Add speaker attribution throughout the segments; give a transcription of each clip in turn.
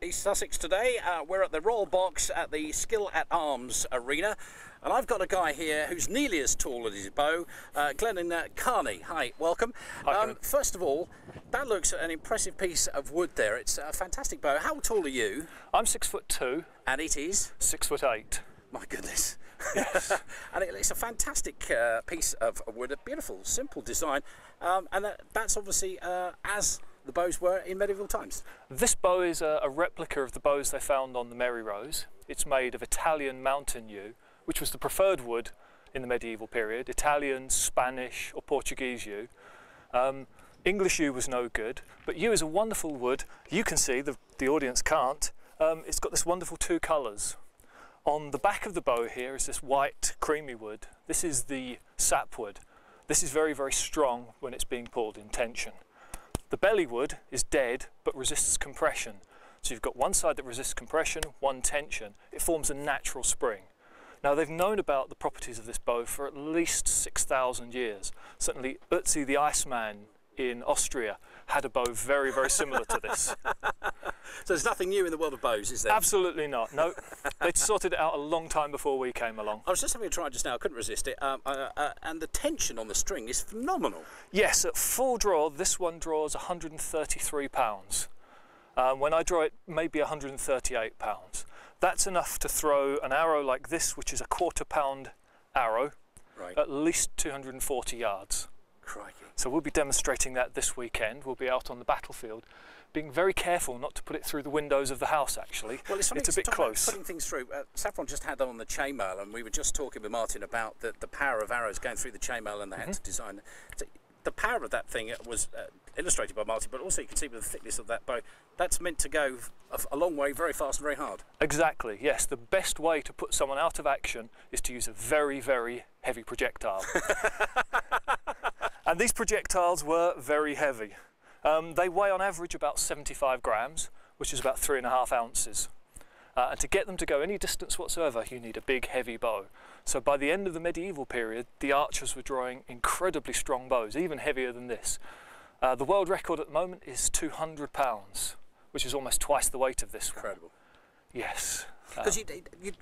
Speaker 1: East Sussex today. We're at the Royal Box at the Skill at Arms Arena, and I've got a guy here who's nearly as tall as his bow, Glennan Carnie. Hi, welcome.
Speaker 2: Hi,
Speaker 1: first of all, that looks an impressive piece of wood there. It's a fantastic bow. How tall are you?
Speaker 2: I'm 6'2".
Speaker 1: And it is?
Speaker 2: 6'8".
Speaker 1: My goodness.
Speaker 2: Yes.
Speaker 1: And it's a fantastic piece of wood, a beautiful, simple design, and that's obviously as the bows were in medieval times.
Speaker 2: This bow is a replica of the bows they found on the Mary Rose. It's made of Italian mountain yew, which was the preferred wood in the medieval period. Italian, Spanish or Portuguese yew. English yew was no good, but yew is a wonderful wood. You can see, the audience can't, it's got this wonderful two colours. On the back of the bow here is this white creamy wood. This is the sapwood. This is very, very strong when it's being pulled in tension. The belly wood is dead but resists compression. So you've got one side that resists compression, one tension. It forms a natural spring. Now they've known about the properties of this bow for at least 6,000 years. Certainly Ötzi the Iceman in Austria had a bow very, very similar to this.
Speaker 1: So there's nothing new in the world of bows, is there?
Speaker 2: Absolutely not. No, they'd sorted it out a long time before we came along.
Speaker 1: I was just having a try just now, I couldn't resist it, and the tension on the string is phenomenal.
Speaker 2: Yes, at full draw, this one draws 133 pounds. When I draw it, maybe 138 pounds. That's enough to throw an arrow like this, which is a quarter-pound arrow,
Speaker 1: right,
Speaker 2: at least 240 yards.
Speaker 1: Crikey.
Speaker 2: So we'll be demonstrating that this weekend. We'll be out on the battlefield, being very careful not to put it through the windows of the house, actually.
Speaker 1: Well, it's
Speaker 2: a bit close.
Speaker 1: Putting things through. Saffron just had on the chainmail, and we were just talking with Martin about the power of arrows going through the chainmail, and they had to design. The power of that thing was illustrated by Martin, but also you can see with the thickness of that bow, that's meant to go a long way, very fast and very hard.
Speaker 2: Exactly, yes. The best way to put someone out of action is to use a very, very heavy projectile. And these projectiles were very heavy. They weigh on average about 75 grams, which is about 3.5 ounces. And to get them to go any distance whatsoever, you need a big, heavy bow. So by the end of the medieval period, the archers were drawing incredibly strong bows, even heavier than this. The world record at the moment is 200 pounds, which is almost twice the weight of this
Speaker 1: Incredible.
Speaker 2: one. Yes.
Speaker 1: Because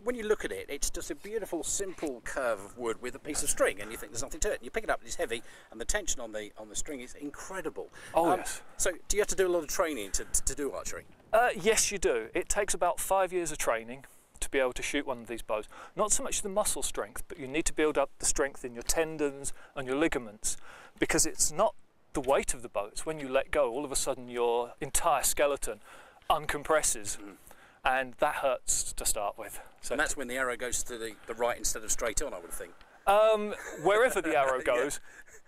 Speaker 1: when you look at it, it's just a beautiful, simple curve of wood with a piece of string, and you think there's nothing to it. And you pick it up, and it's heavy, and the tension on the string is incredible.
Speaker 2: Oh, yes.
Speaker 1: So, do you have to do a lot of training to do archery?
Speaker 2: Yes, you do. It takes about 5 years of training to be able to shoot one of these bows. Not so much the muscle strength, but you need to build up the strength in your tendons and your ligaments, because it's not the weight of the bow. It's when you let go, all of a sudden your entire skeleton uncompresses. And that hurts to start with. So
Speaker 1: and that's when the arrow goes to the right instead of straight on, I would think.
Speaker 2: Wherever the arrow goes,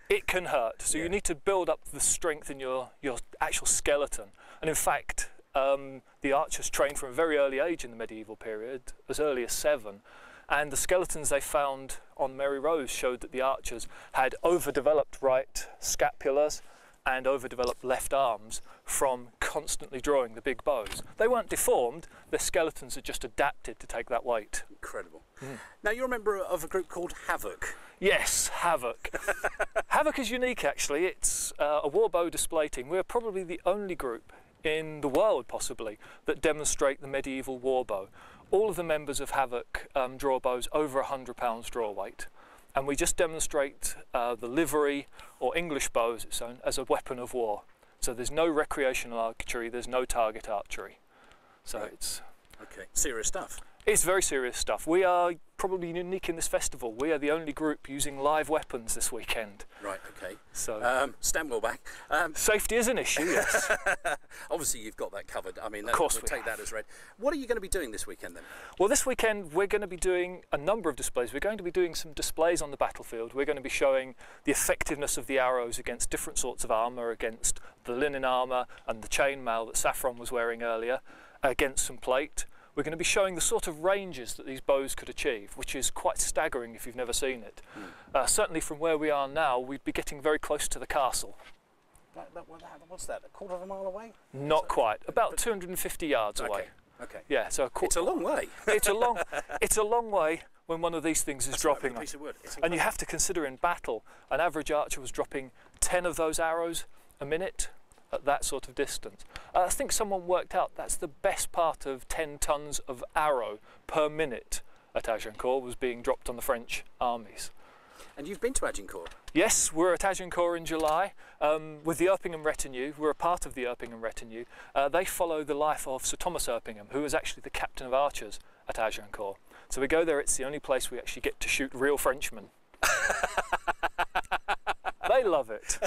Speaker 2: it can hurt. So you need to build up the strength in your actual skeleton. And in fact, the archers trained from a very early age in the medieval period, as early as 7. And the skeletons they found on Mary Rose showed that the archers had overdeveloped right scapulars and overdeveloped left arms from constantly drawing the big bows. They weren't deformed, their skeletons had just adapted to take that weight.
Speaker 1: Incredible. Now, you're a member of a group called Havoc.
Speaker 2: Yes, Havoc. Havoc is unique, actually. It's a war bow display team. We're probably the only group in the world, possibly, that demonstrate the medieval war bow. All of the members of Havoc draw bows over 100 pounds draw weight. And we just demonstrate the livery or English bow as its own as a weapon of war. So there's no recreational archery, there's no target archery. So
Speaker 1: right.
Speaker 2: It's
Speaker 1: okay. Serious stuff.
Speaker 2: It's very serious stuff. We are probably unique in this festival. We are the only group using live weapons this weekend.
Speaker 1: Right, okay.
Speaker 2: So
Speaker 1: stand well back.
Speaker 2: Safety is an issue, yes.
Speaker 1: Obviously you've got that covered. I mean,
Speaker 2: of course
Speaker 1: we'll take that as read. What are you going to be doing this weekend then?
Speaker 2: Well, this weekend we're going to be doing a number of displays. We're going to be doing some displays on the battlefield. We're going to be showing the effectiveness of the arrows against different sorts of armour, against the linen armour and the chainmail that Saffron was wearing earlier, against some plate. We're going to be showing the sort of ranges that these bows could achieve, which is quite staggering if you've never seen it. Certainly from where we are now, we'd be getting very close to the castle.
Speaker 1: What's that, a quarter of a mile away?
Speaker 2: Not quite, about 250 yards away.
Speaker 1: Okay.
Speaker 2: Yeah, so
Speaker 1: it's a long way.
Speaker 2: It's a long way when one of these things is dropping.
Speaker 1: A piece of wood.
Speaker 2: And you have to consider in battle, an average archer was dropping 10 of those arrows a minute. at that sort of distance. I think someone worked out that's the best part of 10 tons of arrow per minute at Agincourt was being dropped on the French armies.
Speaker 1: And you've been to Agincourt?
Speaker 2: Yes, we're at Agincourt in July with the Erpingham retinue. We're a part of the Erpingham retinue. They follow the life of Sir Thomas Erpingham, who was actually the captain of archers at Agincourt. So we go there, it's the only place we actually get to shoot real Frenchmen. They love it.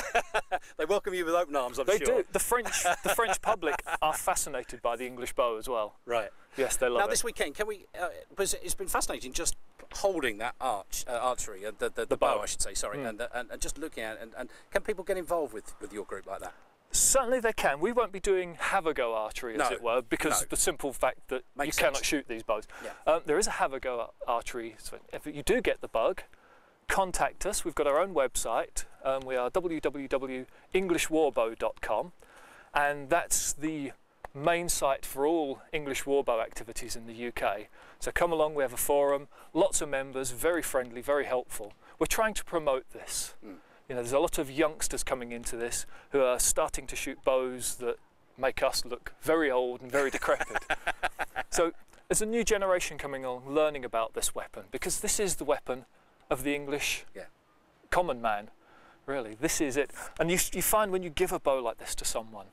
Speaker 1: They welcome you with open arms, I'm sure.
Speaker 2: They do. The French public are fascinated by the English bow as well.
Speaker 1: Right.
Speaker 2: Yes, they love it.
Speaker 1: Now this weekend, can we? Because it's been fascinating just holding that archery, the bow, I should say. Sorry, and just looking at it. And can people get involved with your group like that?
Speaker 2: Certainly they can. We won't be doing have-a-go archery, as it were, because the simple fact that
Speaker 1: Makes
Speaker 2: you
Speaker 1: sense.
Speaker 2: cannot shoot these bows.
Speaker 1: Yeah.
Speaker 2: There is a have-a-go archery. So if you do get the bug, contact us. We've got our own website. We are www.englishwarbow.com, and that's the main site for all English warbow activities in the UK. So come along, we have a forum, lots of members, very friendly, very helpful. We're trying to promote this. You know, there's a lot of youngsters coming into this who are starting to shoot bows that make us look very old and very decrepit. So there's a new generation coming along learning about this weapon, because this is the weapon of the English common man, really. This is it. And you find when you give a bow like this to someone,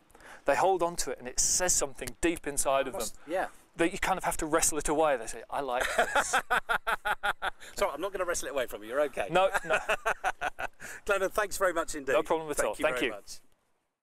Speaker 2: they hold on to it and it says something deep inside of them.
Speaker 1: Yeah.
Speaker 2: That you kind of have to wrestle it away. They say, I like this.
Speaker 1: Sorry, I'm not going to wrestle it away from you. You're okay.
Speaker 2: No, no.
Speaker 1: Glennan, thanks very much indeed.
Speaker 2: No problem at all.
Speaker 1: Thank you very much.